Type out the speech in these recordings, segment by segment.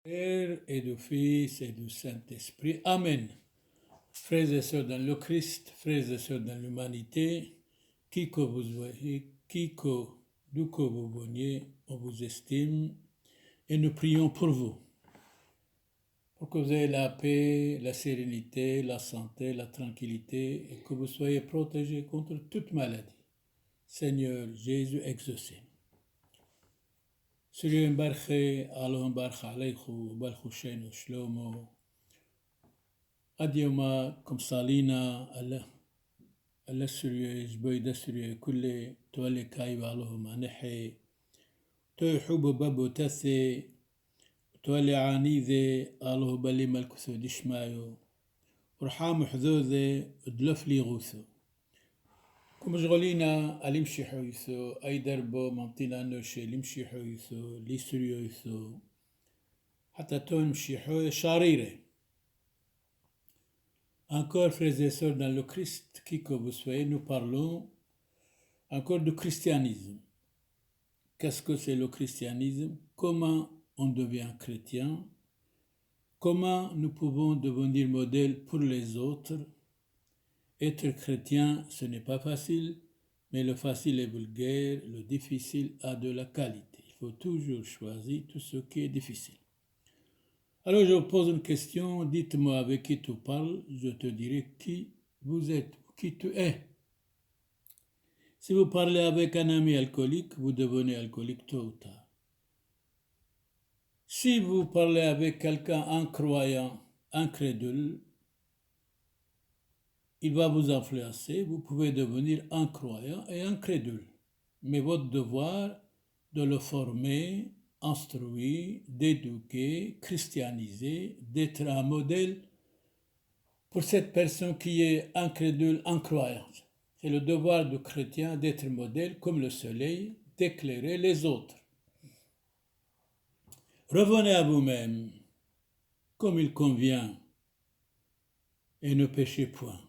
Père et du Fils et du Saint-Esprit. Amen. Frères et sœurs dans le Christ, frères et sœurs dans l'humanité, qui que vous voyez, d'où que vous veniez, on vous estime et nous prions pour vous. Pour que vous ayez la paix, la sérénité, la santé, la tranquillité et que vous soyez protégés contre toute maladie. Seigneur Jésus exaucé. Suri mbarche, Allahum barche aleichu, barchu shenu shlomo. Adioma kumsalina alla suri jboida suri kulle tole kaiwa Allahum anehe. To hubu babu tase, tole anize Allah bali malkuso dishmayo. ورحام حذوذة دلف لي غوثو كم شغلينا ألمشي حويثو أي دربو ممتنا نوشي لمشي حويثو ليسريو يثو حتى تنمشي حوي شاريرة. Encore frères et sœurs dans le Christ, qui que vous soyez, nous parlons encore du christianisme. Qu'est-ce que c'est le christianisme? Comment on devient chrétien? Comment nous pouvons devenir modèle pour les autres? Être chrétien, ce n'est pas facile, mais le facile est vulgaire, le difficile a de la qualité. Il faut toujours choisir tout ce qui est difficile. Alors je vous pose une question, dites-moi avec qui tu parles, je te dirai qui vous êtes, qui tu es. Si vous parlez avec un ami alcoolique, vous devenez alcoolique tôt ou tard. Si vous parlez avec quelqu'un incroyant, incrédule, il va vous influencer, vous pouvez devenir incroyant et incrédule. Mais votre devoir de le former, instruire, d'éduquer, christianiser, d'être un modèle pour cette personne qui est incrédule, incroyante. C'est le devoir du chrétien d'être modèle comme le soleil, d'éclairer les autres. Revenez à vous-même comme il convient et ne péchez point.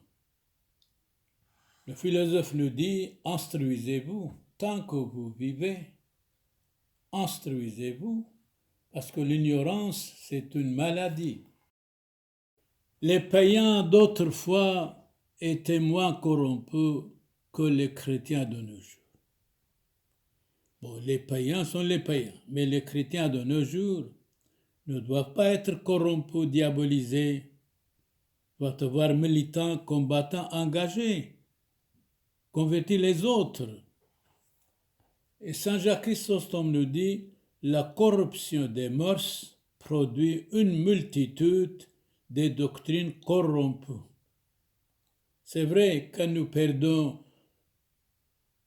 Le philosophe nous dit, instruisez-vous tant que vous vivez. Instruisez-vous, parce que l'ignorance, c'est une maladie. Les païens d'autrefois étaient moins corrompus que les chrétiens de nos jours. Bon, les païens sont les païens, mais les chrétiens de nos jours ne doivent pas être corrompus, diabolisés, doivent être militants, combattants, engagés, convertir les autres. Et Saint Jacques Chrysostome nous dit, la corruption des mœurs produit une multitude de doctrines corrompues. C'est vrai, quand nous perdons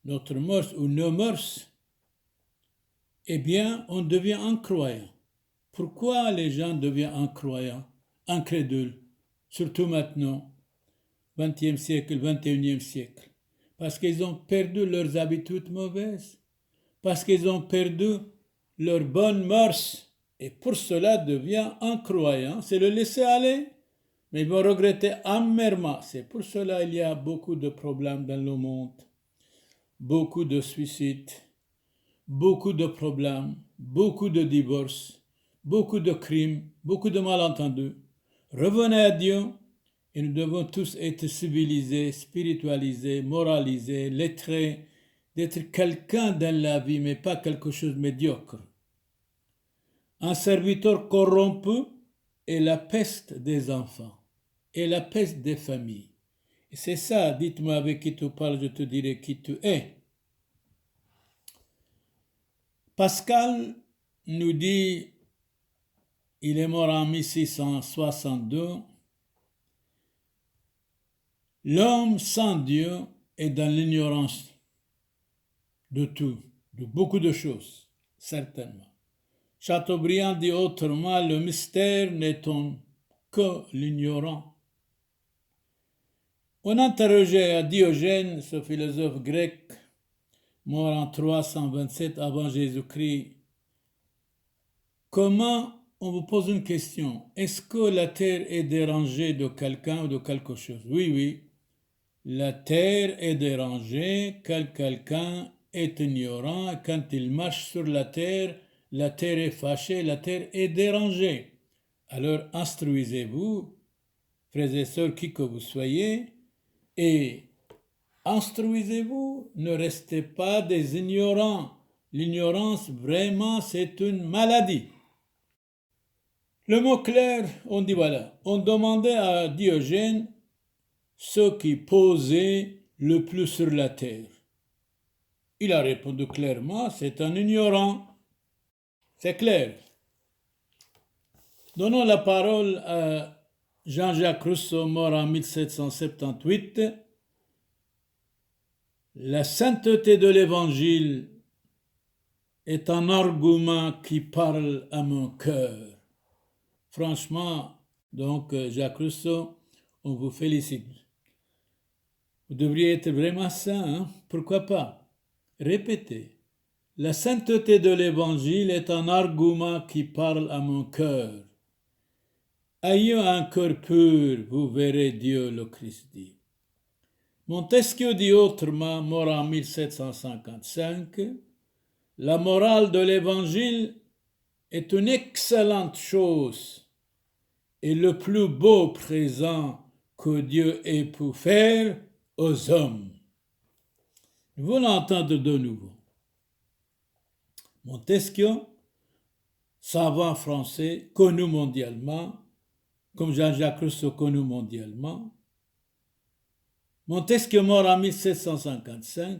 notre mœurs ou nos mœurs, eh bien, on devient incroyant. Pourquoi les gens deviennent incroyants, incrédules, surtout maintenant, 20e siècle, 21e siècle? Parce qu'ils ont perdu leurs habitudes mauvaises, parce qu'ils ont perdu leurs bonnes mœurs, et pour cela devient incroyant. C'est le laisser aller, mais ils vont regretter amèrement. C'est pour cela qu'il y a beaucoup de problèmes dans le monde, beaucoup de suicides, beaucoup de problèmes, beaucoup de divorces, beaucoup de crimes, beaucoup de malentendus. Revenez à Dieu et nous devons tous être civilisés, spiritualisés, moralisés, lettrés, d'être quelqu'un dans la vie, mais pas quelque chose de médiocre. Un serviteur corrompu est la peste des enfants et la peste des familles. Et c'est ça, dites-moi avec qui tu parles, je te dirai qui tu es. Pascal nous dit, il est mort en 1662, l'homme sans Dieu est dans l'ignorance de tout, de beaucoup de choses, certainement. Chateaubriand dit autrement, le mystère n'étonne que l'ignorant. On interrogeait à Diogène, ce philosophe grec, mort en 327 avant Jésus-Christ, comment, on vous pose une question, est-ce que la terre est dérangée de quelqu'un ou de quelque chose? Oui, oui, la terre est dérangée quand quelqu'un est ignorant, quand il marche sur la terre la terre est fâchée, la terre est dérangée. Alors instruisez-vous, frères et sœurs, qui que vous soyez, et instruisez-vous, ne restez pas des ignorants. L'ignorance, vraiment, c'est une maladie. Le mot clair, on dit voilà, on demandait à Diogène ce qui posait le plus sur la terre. Il a répondu clairement, c'est un ignorant. C'est clair. Donnons la parole à Jean-Jacques Rousseau, mort en 1778. La sainteté de l'Évangile est un argument qui parle à mon cœur. Franchement, donc Jacques Rousseau, on vous félicite. Vous devriez être vraiment saint, hein? Pourquoi pas? Répétez. La sainteté de l'Évangile est un argument qui parle à mon cœur. Ayez un cœur pur, vous verrez Dieu le Christ dit. Montesquieu dit autrement, mort en 1755, la morale de l'Évangile est une excellente chose et le plus beau présent que Dieu ait pu faire aux hommes. Nous voulons entendre de nouveau. Montesquieu, savant français, connu mondialement, comme Jean-Jacques Rousseau connu mondialement. Montesquieu mort en 1755.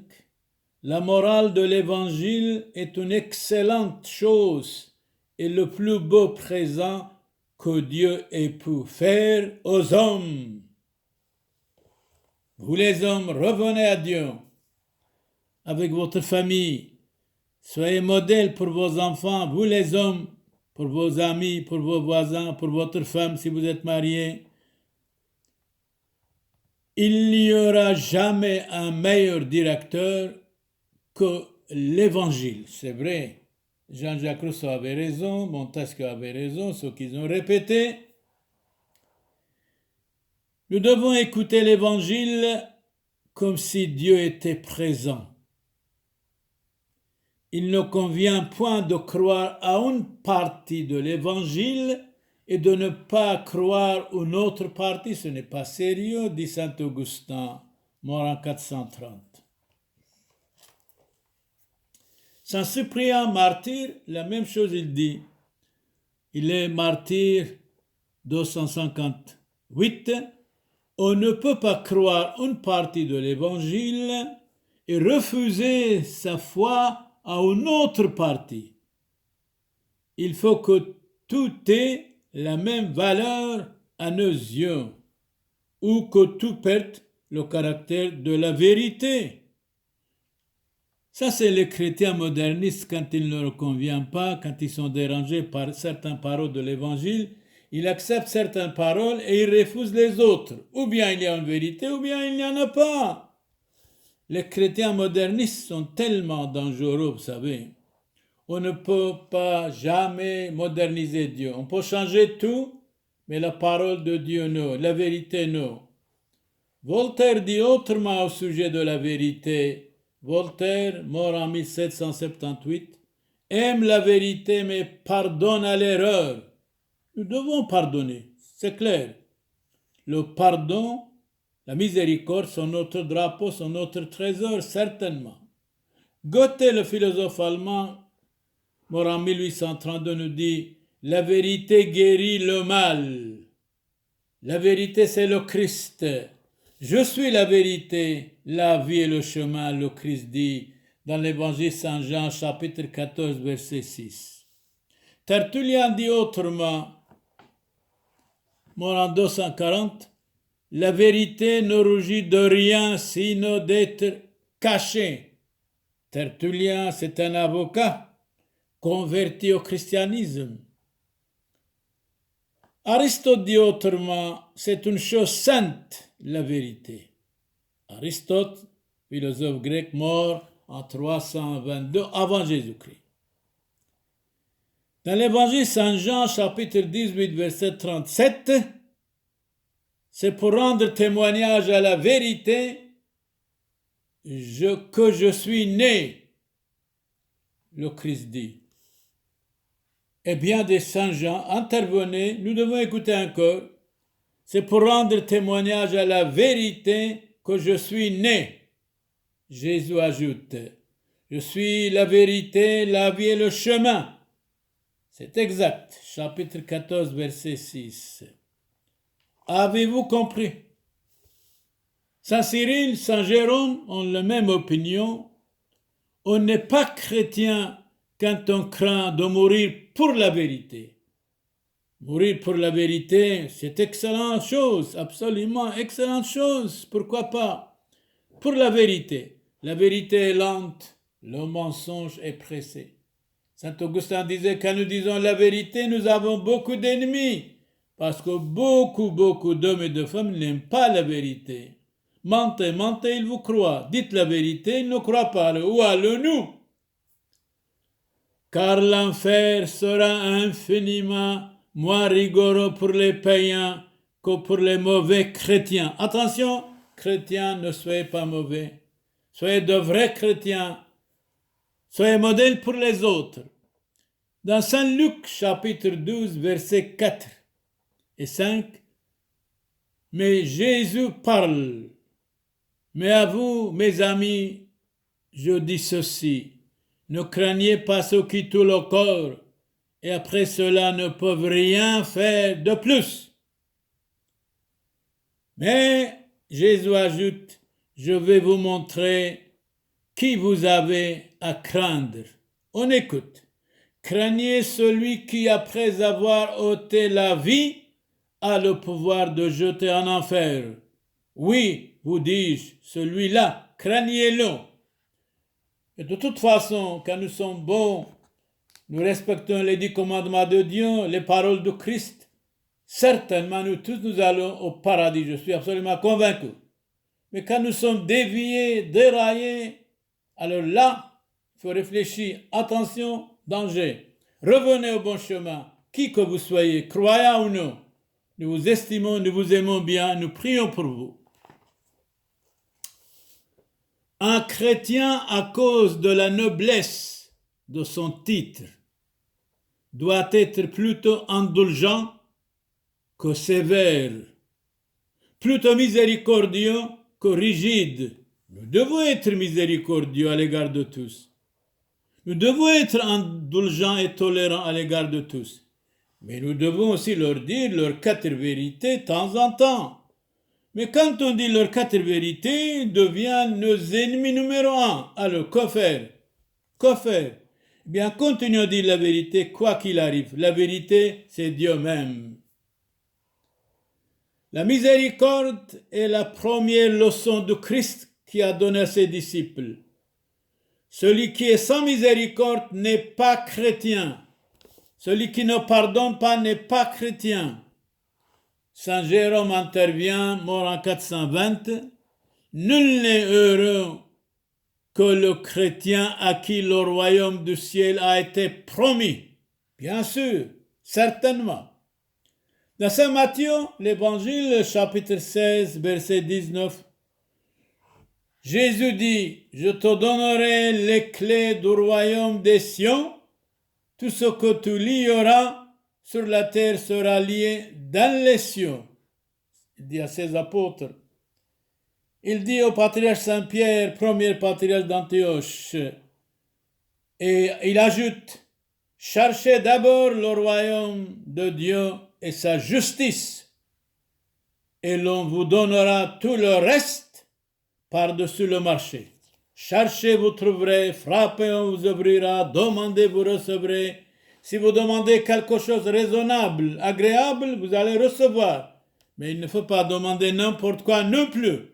La morale de l'Évangile est une excellente chose et le plus beau présent que Dieu ait pu faire aux hommes. Vous les hommes, revenez à Dieu avec votre famille. Soyez modèles pour vos enfants, vous les hommes, pour vos amis, pour vos voisins, pour votre femme si vous êtes marié. Il n'y aura jamais un meilleur directeur que l'Évangile. C'est vrai, Jean-Jacques Rousseau avait raison, Montesquieu avait raison, ceux qu'ils ont répété. Nous devons écouter l'Évangile comme si Dieu était présent. Il ne convient point de croire à une partie de l'Évangile et de ne pas croire une autre partie. Ce n'est pas sérieux, dit saint Augustin, mort en 430. Saint Cyprien, martyr, la même chose il dit. Il est martyr 258. On ne peut pas croire une partie de l'Évangile et refuser sa foi à une autre partie. Il faut que tout ait la même valeur à nos yeux, ou que tout perde le caractère de la vérité. Ça, c'est les chrétiens modernistes quand il ne leur convient pas, quand ils sont dérangés par certaines paroles de l'Évangile, ils acceptent certaines paroles et ils refusent les autres. Ou bien il y a une vérité, ou bien il n'y en a pas. Les chrétiens modernistes sont tellement dangereux, vous savez. On ne peut pas jamais moderniser Dieu. On peut changer tout, mais la parole de Dieu, non. La vérité, non. Voltaire dit autrement au sujet de la vérité. Voltaire, mort en 1778, aime la vérité, mais pardonne à l'erreur. Nous devons pardonner, c'est clair. Le pardon, la miséricorde sont notre drapeau, sont notre trésor, certainement. Goethe, le philosophe allemand, mort en 1832, nous dit « La vérité guérit le mal. La vérité, c'est le Christ. Je suis la vérité, la vie et le chemin, le Christ dit dans l'évangile Saint Jean, chapitre 14, verset 6. Tertullien dit autrement, mort en 240, la vérité ne rougit de rien sinon d'être cachée. Tertullien, c'est un avocat converti au christianisme. Aristote dit autrement, c'est une chose sainte, la vérité. Aristote, philosophe grec mort en 322 avant Jésus-Christ. Dans l'évangile Saint Jean, chapitre 18, verset 37, c'est pour rendre témoignage à la vérité que je suis né, le Christ dit. et bien des saints gens intervenaient, nous devons écouter encore. C'est pour rendre témoignage à la vérité que je suis né. Jésus ajoute, je suis la vérité, la vie et le chemin. C'est exact. Chapitre 14, verset 6. Avez-vous compris? Saint Cyril, Saint Jérôme ont la même opinion. On n'est pas chrétien quand on craint de mourir pour la vérité. Mourir pour la vérité, c'est excellente chose, absolument excellente chose. Pourquoi pas? Pour la vérité. La vérité est lente, le mensonge est pressé. Saint Augustin disait, quand nous disons la vérité, nous avons beaucoup d'ennemis, parce que beaucoup d'hommes et de femmes n'aiment pas la vérité. Mentez, mentez, ils vous croient. Dites la vérité, ils ne croient pas. Où allons-nous? Car l'enfer sera infiniment moins rigoureux pour les païens que pour les mauvais chrétiens. Attention, chrétiens, ne soyez pas mauvais. Soyez de vrais chrétiens. Soyez modèles pour les autres. Dans Saint Luc, chapitre 12, versets 4 et 5, mais Jésus parle. Mais à vous, mes amis, je dis ceci. Ne craignez pas ceux qui tuent le corps et après cela ne peuvent rien faire de plus. Mais Jésus ajoute, je vais vous montrer qui vous avez à craindre. On écoute. Craignez celui qui, après avoir ôté la vie, a le pouvoir de jeter en enfer. Oui, vous dis-je, celui-là, craignez-le. Et de toute façon, quand nous sommes bons, nous respectons les 10 commandements de Dieu, les paroles de Christ, certainement nous tous nous allons au paradis, je suis absolument convaincu. Mais quand nous sommes déviés, déraillés, alors là, il faut réfléchir, attention, danger. Revenez au bon chemin, qui que vous soyez, croyant ou non. Nous vous estimons, nous vous aimons bien, nous prions pour vous. Un chrétien, à cause de la noblesse de son titre, doit être plutôt indulgent que sévère, plutôt miséricordieux que rigide. Nous devons être miséricordieux à l'égard de tous. Nous devons être indulgents et tolérants à l'égard de tous. Mais nous devons aussi leur dire leurs 4 vérités de temps en temps. Mais quand on dit leurs 4 vérités, ils deviennent nos ennemis numéro 1. Alors, que faire? Que faire? Eh bien, continuons à dire la vérité, quoi qu'il arrive. La vérité, c'est Dieu même. La miséricorde est la première leçon de Christ qui a donné à ses disciples. Celui qui est sans miséricorde n'est pas chrétien. Celui qui ne pardonne pas n'est pas chrétien. Saint Jérôme intervient, mort en 420. Nul n'est heureux que le chrétien à qui le royaume du ciel a été promis. Bien sûr, certainement. Dans Saint Matthieu, l'Évangile, chapitre 16, verset 19, Jésus dit, je te donnerai les clés du royaume des cieux. Tout ce que tu lieras sur la terre sera lié dans les cieux. Il dit à ses apôtres. Il dit au patriarche Saint-Pierre, premier patriarche d'Antioche, et il ajoute, cherchez d'abord le royaume de Dieu et sa justice, et l'on vous donnera tout le reste par-dessus le marché. Cherchez, vous trouverez, frappez, on vous ouvrira, demandez, vous recevrez. Si vous demandez quelque chose de raisonnable, agréable, vous allez recevoir. Mais il ne faut pas demander n'importe quoi non plus.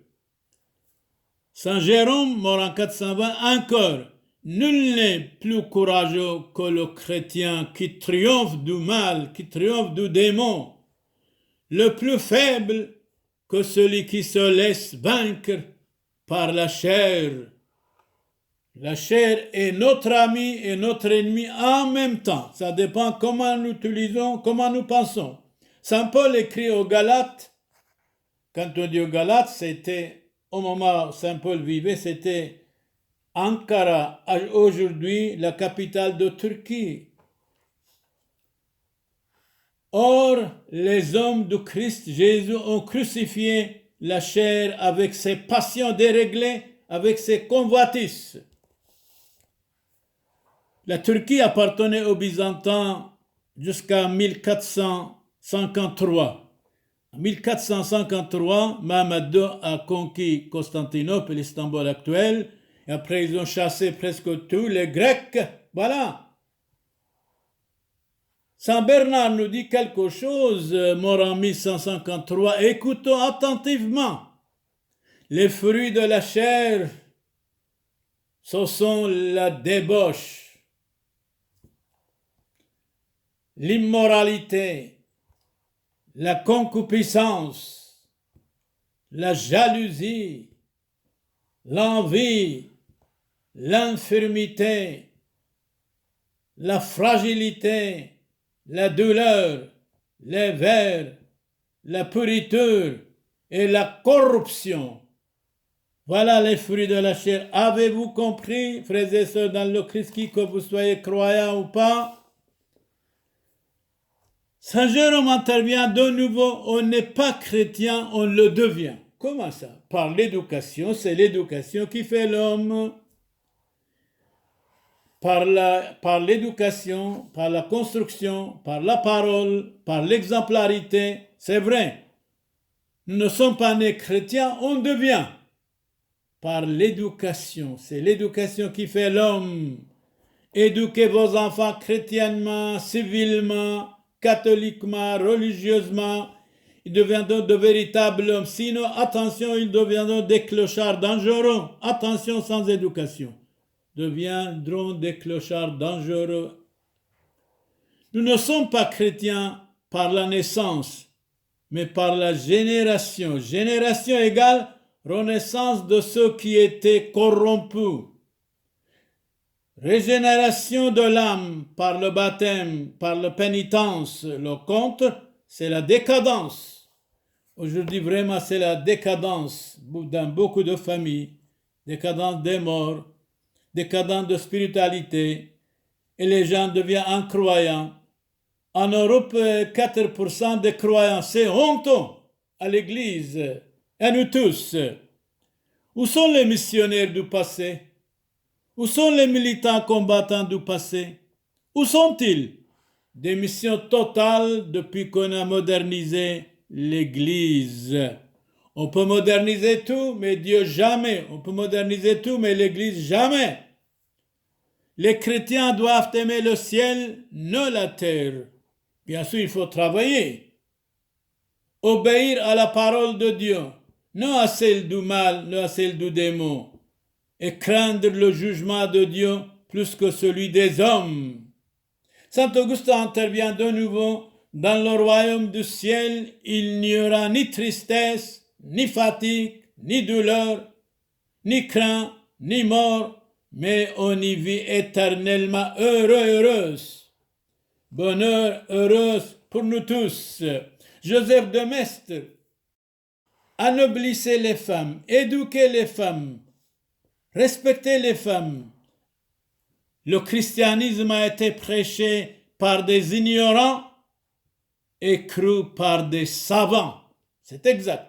Saint Jérôme, mort en 420, encore, nul n'est plus courageux que le chrétien qui triomphe du mal, qui triomphe du démon. Le plus faible que celui qui se laisse vaincre par la chair. La chair est notre ami et notre ennemi en même temps. Ça dépend comment nous utilisons, comment nous pensons. Saint Paul écrit aux Galates, quand on dit aux Galates, c'était, au moment où Saint Paul vivait, c'était Ankara, aujourd'hui la capitale de Turquie. Or, les hommes du Christ Jésus ont crucifié la chair avec ses passions déréglées, avec ses convoitises. La Turquie appartenait aux Byzantins jusqu'à 1453. En 1453, Mohammed II a conquis Constantinople, l'Istanbul actuel, et après ils ont chassé presque tous les Grecs. Voilà. Saint Bernard nous dit quelque chose, mort en 1153. Écoutons attentivement. Les fruits de la chair, ce sont la débauche, l'immoralité, la concupiscence, la jalousie, l'envie, l'infirmité, la fragilité, la douleur, les vers, la pourriture et la corruption. Voilà les fruits de la chair. Avez-vous compris, frères et sœurs, dans le Christ, qui que vous soyez croyants ou pas? Saint Jérôme intervient de nouveau. On n'est pas chrétien, on le devient. Comment ça? Par l'éducation, c'est l'éducation qui fait l'homme. Par l'éducation, par la construction, par la parole, par l'exemplarité, c'est vrai. Nous ne sommes pas nés chrétiens, on devient. Par l'éducation, c'est l'éducation qui fait l'homme. Éduquez vos enfants chrétiennement, civilement, catholiquement, religieusement. Ils deviendront de véritables hommes. Sinon, attention, ils deviendront des clochards dangereux. Attention, sans éducation. Deviendront des clochards dangereux. Nous ne sommes pas chrétiens par la naissance, mais par la génération. Génération égale renaissance de ceux qui étaient corrompus. Régénération de l'âme par le baptême, par la pénitence. Le contre, c'est la décadence. Aujourd'hui, vraiment, c'est la décadence dans beaucoup de familles. Décadence des morts, décadence de spiritualité. Et les gens deviennent incroyants. En Europe, 4% des croyants, c'est honteux à l'Église. Et nous tous. Où sont les missionnaires du passé? Où sont les militants combattants du passé? Où sont-ils? Des missions totales depuis qu'on a modernisé l'Église. On peut moderniser tout, mais Dieu jamais. On peut moderniser tout, mais l'Église jamais. Les chrétiens doivent aimer le ciel, non la terre. Bien sûr, il faut travailler. Obéir à la parole de Dieu, non à celle du mal, non à celle du démon. Et craindre le jugement de Dieu plus que celui des hommes. Saint Augustin intervient de nouveau. Dans le royaume du ciel, il n'y aura ni tristesse, ni fatigue, ni douleur, ni crainte, ni mort, mais on y vit éternellement heureuse. Bonheur, heureuse pour nous tous. Joseph de Maistre, anoblissez les femmes, éduquez les femmes, respectez les femmes. Le christianisme a été prêché par des ignorants et cru par des savants. C'est exact.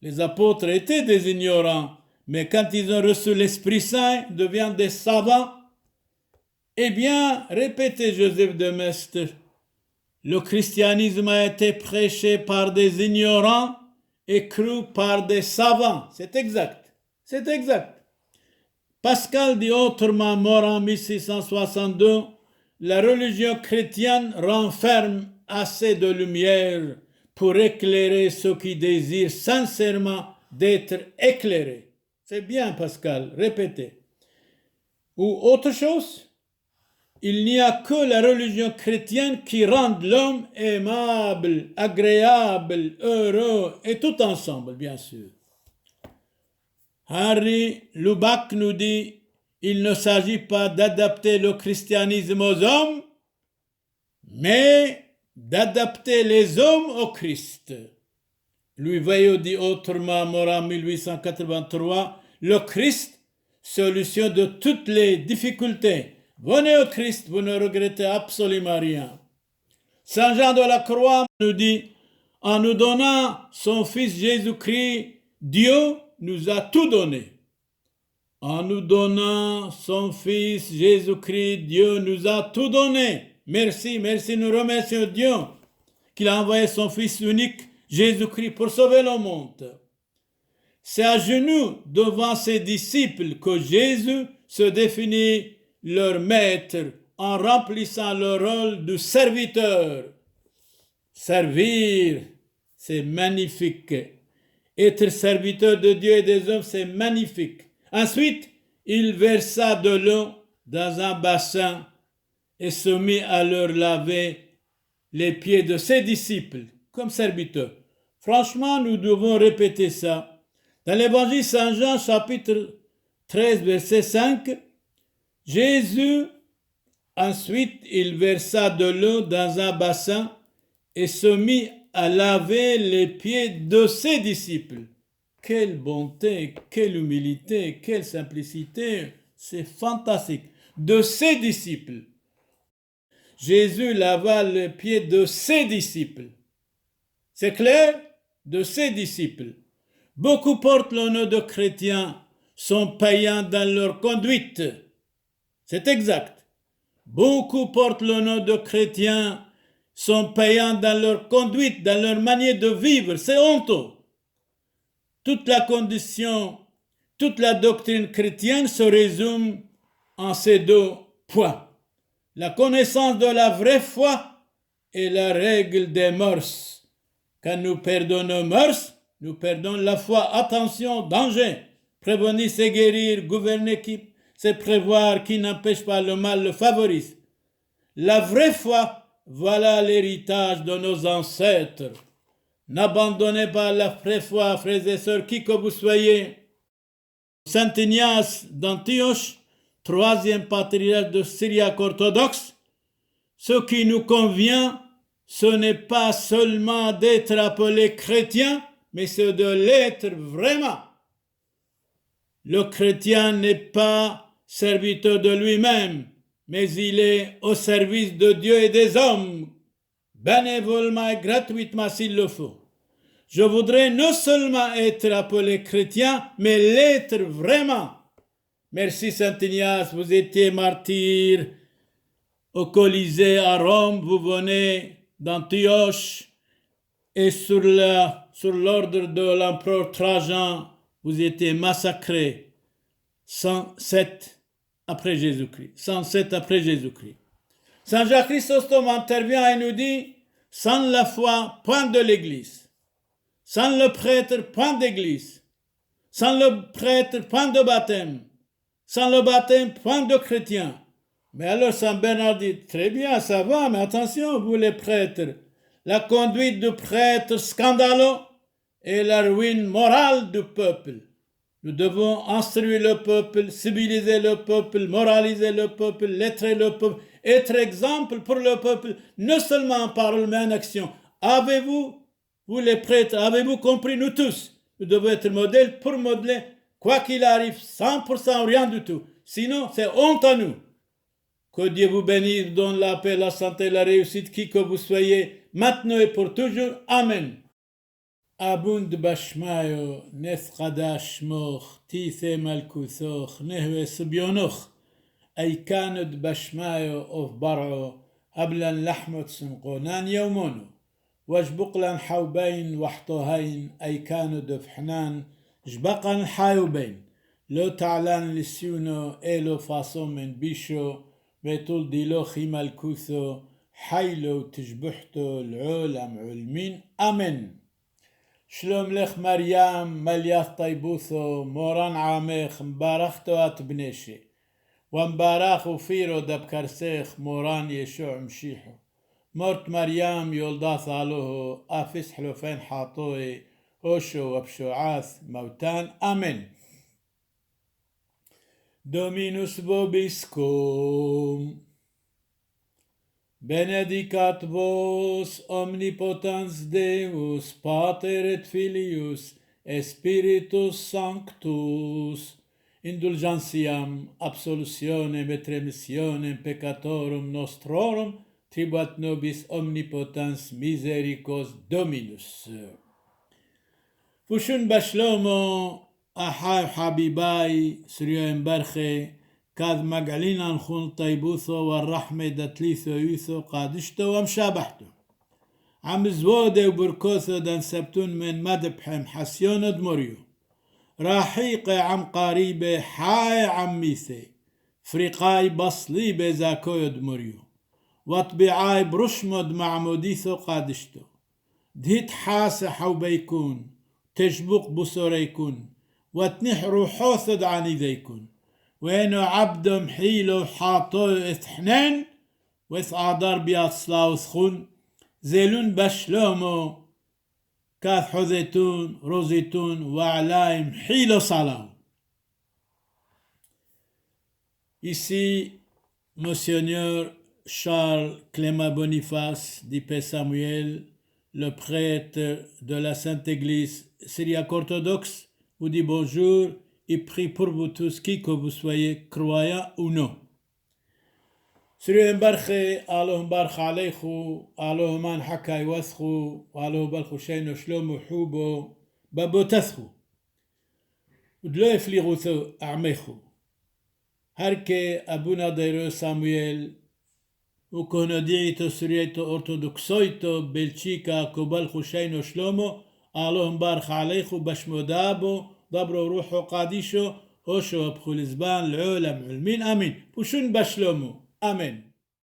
Les apôtres étaient des ignorants, mais quand ils ont reçu l'Esprit Saint, ils deviennent des savants. Eh bien, répétez Joseph de Maistre, le christianisme a été prêché par des ignorants et cru par des savants. C'est exact. C'est exact. Pascal dit autrement, mort en 1662, la religion chrétienne renferme assez de lumière pour éclairer ceux qui désirent sincèrement d'être éclairés. C'est bien, Pascal, répétez. Ou autre chose, il n'y a que la religion chrétienne qui rende l'homme aimable, agréable, heureux, et tout ensemble, bien sûr. Henri Lubac nous dit, il ne s'agit pas d'adapter le christianisme aux hommes, mais d'adapter les hommes au Christ. Louis Veuillot dit autrement, mort en 1883, le Christ, solution de toutes les difficultés. Venez au Christ, vous ne regrettez absolument rien. Saint Jean de la Croix nous dit, en nous donnant son Fils Jésus-Christ, Dieu nous a tout donné. En nous donnant son Fils Jésus-Christ, Dieu nous a tout donné. Merci, nous remercions Dieu qu'il a envoyé son Fils unique, Jésus-Christ, pour sauver le monde. C'est à genoux devant ses disciples que Jésus se définit leur maître en remplissant le rôle de serviteur. Servir, c'est magnifique. Être serviteur de Dieu et des hommes, c'est magnifique. Ensuite, il versa de l'eau dans un bassin et se mit à leur laver les pieds de ses disciples comme serviteurs. Franchement, nous devons répéter ça. Dans l'évangile Saint Jean, chapitre 13, verset 5, Jésus, ensuite, il versa de l'eau dans un bassin et se mit à laver les pieds de ses disciples. Quelle bonté, quelle humilité, quelle simplicité, c'est fantastique. De ses disciples. Jésus lava les pieds de ses disciples. C'est clair? De ses disciples. Beaucoup portent le nom de chrétiens, sont païens dans leur conduite. C'est exact. Beaucoup portent le nom de chrétiens, sont païens dans leur conduite, dans leur manière de vivre. C'est honteux. Toute la condition, toute la doctrine chrétienne se résume en ces deux points. La connaissance de la vraie foi et la règle des mœurs. Quand nous perdons nos mœurs, nous perdons la foi. Attention, danger. Prévenir, c'est guérir. Gouverner, c'est prévoir. Qui n'empêche pas le mal, le favorise. La vraie foi, voilà l'héritage de nos ancêtres. N'abandonnez pas la vraie foi, frères et sœurs, qui que vous soyez. Saint Ignace d'Antioche, troisième patriarche de Syriaque orthodoxe, ce qui nous convient, ce n'est pas seulement d'être appelé chrétien, mais c'est de l'être vraiment. Le chrétien n'est pas serviteur de lui-même, mais il est au service de Dieu et des hommes, bénévolement et gratuitement s'il le faut. Je voudrais non seulement être appelé chrétien, mais l'être vraiment. Merci Saint Ignace, vous étiez martyr au Colisée à Rome, vous venez d'Antioche et sur l'ordre de l'empereur Trajan, vous étiez massacré 107 après Jésus-Christ. 107 après Jésus-Christ. Saint Jacques Chrysostome intervient et nous dit, sans la foi, point de l'Église. Sans le prêtre, point d'église. Sans le prêtre, point de baptême. Sans le baptême, point de chrétien. Mais alors Saint Bernard dit, très bien, ça va, mais attention, vous les prêtres. La conduite du prêtre scandaleux est la ruine morale du peuple. Nous devons instruire le peuple, civiliser le peuple, moraliser le peuple, lettrer le peuple, être exemple pour le peuple, non seulement en parole, mais en action. Avez-vous vous les prêtres, avez-vous compris, nous tous, nous devons être modèles pour modeler, quoi qu'il arrive, 100% rien du tout. Sinon, c'est honte à nous. Que Dieu vous bénisse, donne la paix, la santé, la réussite, qui que vous soyez, maintenant et pour toujours. Amen. Abund bashmayo, nesradash moch, tise malkusoch, nehwe subyonoch, aykanud bashmayo of baro, ablan lahmot sunqonan yawmono. وجبقلن حوبين وحطوهين أي كانوا دفحنان جبقن حاوبين لو تعلن لسيونو إلو فاصو من بيشو بيطول ديلو خيم الكوثو حيلو تجبحتو العولم علمين أمن شلوم لخ مريم ملياث طيبوثو موران عامخ مبارختو أتبنيشي ومباراخو فيرو دبكرسيخ موران يشوع مشيحو مرت مريم يولداث علوه أفس حلوفين حاطوي أوشو وبشوعاث موتان أمن دومينوس vobiscum benedicat vos omnipotens Deus Pater et Filius et Spiritus Sanctus indulgentiam absolutionem et remissionem peccatorum nostrorum tribuat nobis omnipotens misericors Dominus. Pushun bashlomo ahai habibai srioem barche kad magalinan khun taibutho والرحمة دتليثو يوثو قادشتو ومشابحتو عم زوده وبركوثو دان سبتون من مدبحم حسيون دموريو راحيقة عم قريبة حاي عم ميثي فريقاي بصلي بزاكو دموريو وطبيعاي برشمد معموديثو قادشتو دهيت حاسة حو بيكون تجبق بصوريكون وتنح روحوثد عن ذيكون وينو عبدم حيلو حاطو اثحنين وث عدار بيات سلاوثخون زيلون بشلومو كاث حذيتون روزيتون وعلايم حيلو صلاو. Ici, Monseigneur Charles Clément Boniface, dit Père Samuel, le prêtre de la Sainte Église syriaque orthodoxe, vous dit bonjour et prie pour vous tous, qui que vous soyez, croyants ou non. سريهم برخي اللهم بارخ عليخو اللهم من حكاي وثخو اللهم بارخو شينو شلومو حوبو بابو تثخو ودلو يفليغوثو أعميخو هركي أبونا ديرو سامويل وكونو ديعيتو سريتو أرثوذكسويتو بلشيكا كوبالخو شينو شلومو اللهم بارخ عليخو بشمودابو دبرو روحو قاديشو هوشو بخو لزبان العولم علمين آمين بوشون بشلومو آمين.